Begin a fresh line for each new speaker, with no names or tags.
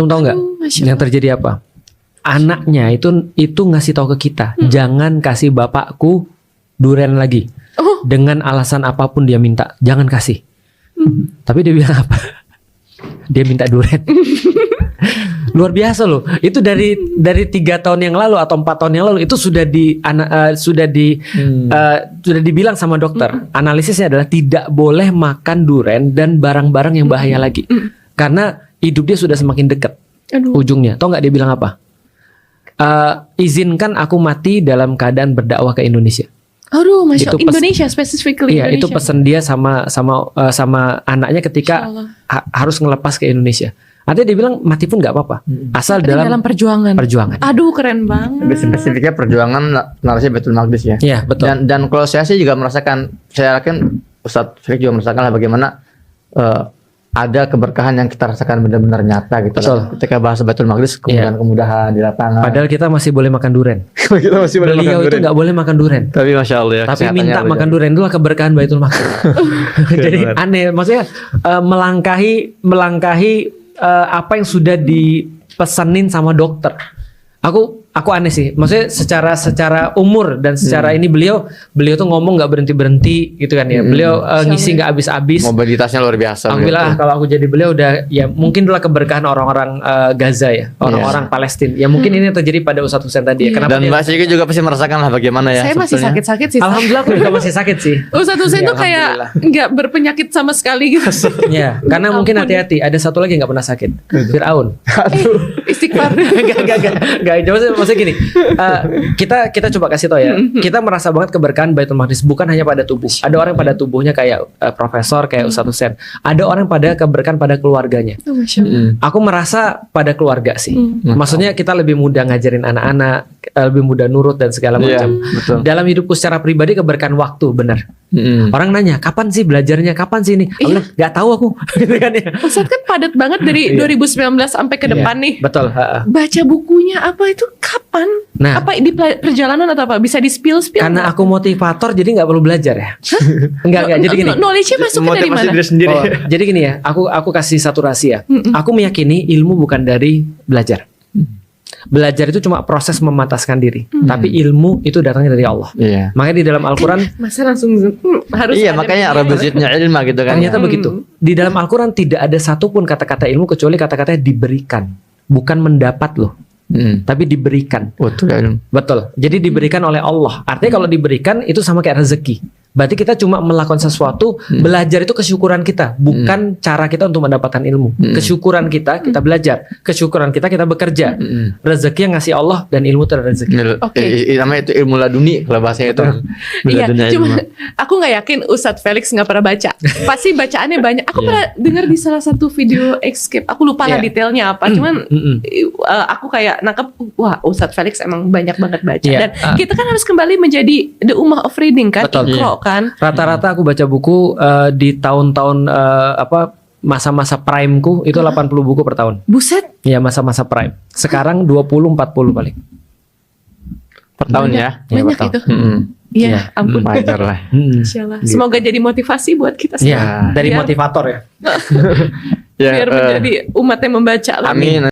Antum tahu nggak
Masya
yang terjadi apa? Anaknya itu ngasih tahu ke kita, jangan kasih bapakku durian lagi.
Oh.
Dengan alasan apapun dia minta, jangan kasih. Tapi dia bilang apa? Dia minta durian. Luar biasa loh. Itu dari 3 tahun yang lalu atau 4 tahun yang lalu itu sudah dibilang sama dokter. Analisisnya adalah tidak boleh makan durian dan barang-barang yang bahaya lagi. Karena hidup dia sudah semakin dekat ujungnya. Tahu nggak dia bilang apa? Izinkan aku mati dalam keadaan berdakwah ke Indonesia.
Aduh, Masya
Itu
Allah. Indonesia, specifically
Iya,
Indonesia.
itu pesan dia sama anaknya ketika harus ngelepas ke Indonesia. Artinya dia bilang mati pun nggak apa-apa, asal
Tapi
dalam
perjuangan.
Aduh,
keren banget.
Lebih spesifiknya perjuangan narasi Baitul Maqdis ya.
Iya, betul.
Dan kalau saya sih juga merasakan, saya yakin Ustadz Felix juga merasakan lah bagaimana ada keberkahan yang kita rasakan benar-benar nyata gitu.
Betul.
Kan. Ketika bahas Baitul Maqdis, kemudahan di lapangan.
Padahal kita masih boleh makan durian.
kita masih boleh
Beliau
makan
itu
durian.
nggak boleh makan durian.
Tapi Masya Allah ya.
Tapi
kesehatannya
minta
luar
makan
biasa.
durian itulah keberkahan Baitul Maqdis. Jadi aneh, maksudnya melangkahi apa yang sudah dipesanin sama dokter. Aku aneh sih, maksudnya secara umur dan secara ini beliau tuh ngomong nggak berhenti gitu kan ya. Beliau ngisi nggak habis-habis.
Mobilitasnya luar biasa.
Aku bilang kalau aku jadi beliau udah ya mungkin itulah keberkahan orang-orang Gaza ya, orang-orang Palestina. Ya mungkin ini yang terjadi pada Ustadz Husain tadi ya. Kenapa
Dan Mbak Syiki juga pasti merasakan lah bagaimana ya.
Saya masih
sebetulnya.
sakit-sakit sih.
Alhamdulillah aku juga masih sakit sih.
Ustadz Husain tuh kayak nggak berpenyakit sama sekali gitu.
Ya, karena mungkin hati-hati. Ada satu lagi yang nggak pernah sakit, Fir'aun.
Istighfar.
Enggak. Maksudnya gini, kita coba kasih tau ya. Kita merasa banget keberkahan Baitul Maqdis bukan hanya pada tubuh. Ada orang pada tubuhnya kayak profesor, kayak Ustadz Husain. Ada orang pada keberkahan pada keluarganya.
Oh, Masya Allah.
Aku merasa pada keluarga sih. Maksudnya kita lebih mudah ngajarin anak-anak, lebih mudah nurut dan segala macam.
Betul.
Dalam hidupku secara pribadi keberkahan waktu, benar. Orang nanya, kapan sih belajarnya? Kapan sih ini? Aku bilang, nggak tahu aku. Gitu kan ya.
Ustadz kan padat banget dari 2019 sampai ke depan nih.
Betul.
Baca bukunya apa itu kapan?
Nah.
Apa di perjalanan atau apa? Bisa di spill?
Karena aku motivator jadi nggak perlu belajar ya. Enggak. Jadi gini.
Knowledge-nya masuknya dari mana?
Diri sendiri.
Oh, jadi gini ya. Aku kasih satu rahasia. Aku meyakini ilmu bukan dari belajar. Belajar itu cuma proses memataskan diri. Tapi ilmu itu datangnya dari Allah.
Iya.
Makanya di dalam Al-Quran
Masa langsung harus
Iya,
ada
makanya
begini.
rabazitnya ilma gitu kan.
ternyata begitu. Di dalam Al-Quran tidak ada satupun kata-kata ilmu kecuali kata-katanya diberikan. Bukan mendapat loh. Tapi diberikan.
Betul ilmu.
Betul. Jadi diberikan oleh Allah. Artinya kalau diberikan itu sama kayak rezeki. Berarti kita cuma melakukan sesuatu, belajar itu kesyukuran kita, bukan cara kita untuk mendapatkan ilmu. Kesyukuran kita belajar, kesyukuran kita bekerja. Rezeki yang ngasih Allah dan ilmu itu adalah rezeki.
Oke.
Namanya itu ilmu laduni kalau bahasanya itu.
Iya,
Laduni
cuma
ilmu.
aku nggak yakin Ustadz Felix nggak pernah baca. Pasti bacaannya banyak. Aku pernah dengar di salah satu video Escape. Aku lupa lah
Iya.
detailnya apa. Cuman aku kayak nangkep, wah Ustadz Felix emang banyak banget baca.
Iya.
Dan kita kan harus kembali menjadi the ummah of reading kan,
Betul.
Iqra kan.
Rata-rata aku baca buku di tahun-tahun masa-masa primeku itu 80 buku per tahun.
Buset.
Ya masa-masa prime. Sekarang 20-40 paling.
Per tahun ya.
Ya,
Banyak
per tahun.
itu.
Iya.
Iya, ampun.
Wajar lah.
Insyaallah. Semoga jadi motivasi buat kita semua.
Iya, dari
Biar-
motivator ya.
Ya,
Biar menjadi umat yang membaca.
amin.